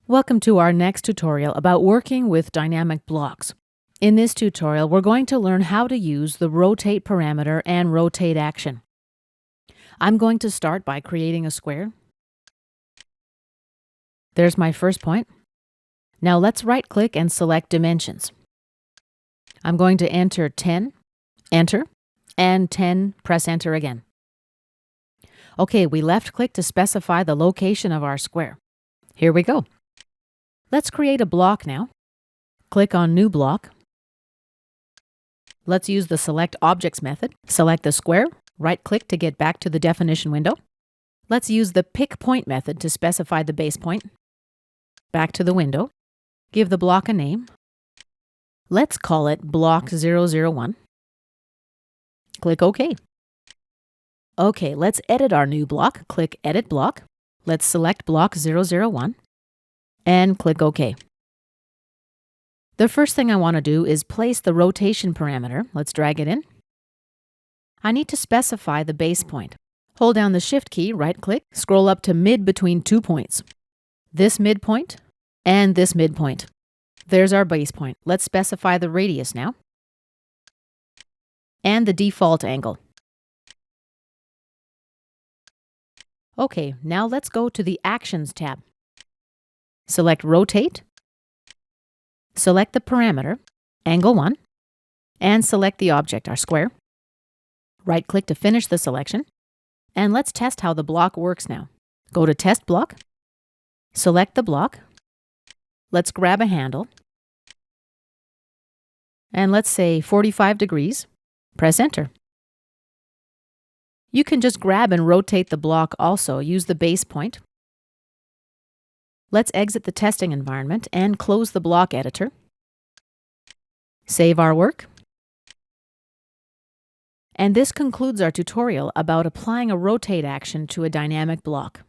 Welcome to our next tutorial about working with dynamic blocks. In this tutorial, we're going to learn how to use the rotate parameter and rotate action. I'm going to start by creating a square. There's my first point. Now let's right-click and select Dimensions. I'm going to enter 10, enter, and 10, press enter again. Okay, we left-click to specify the location of our square. Here we go. Let's create a block now. Click on New Block. Let's use the Select Objects method. Select the square, right-click to get back to the definition window. Let's use the Pick Point method to specify the base point. Back to the window. Give the block a name. Let's call it Block 001. Click OK. OK, let's edit our new block. Click Edit Block. Let's select Block 001. And click OK. The first thing I want to do is place the rotation parameter. Let's drag it in. I need to specify the base point. Hold down the Shift key, right-click, scroll up to mid between 2 points. This midpoint and this midpoint. There's our base point. Let's specify the radius now. And the default angle. Okay, now let's go to the Actions tab. Select Rotate, select the parameter, angle 1, and select the object, our square. Right-click to finish the selection, and let's test how the block works now. Go to Test Block, select the block, let's grab a handle, and let's say 45 degrees, press Enter. You can just grab and rotate the block also, use the base point. Let's exit the testing environment and close the block editor. Save our work. And this concludes our tutorial about applying a rotate action to a dynamic block.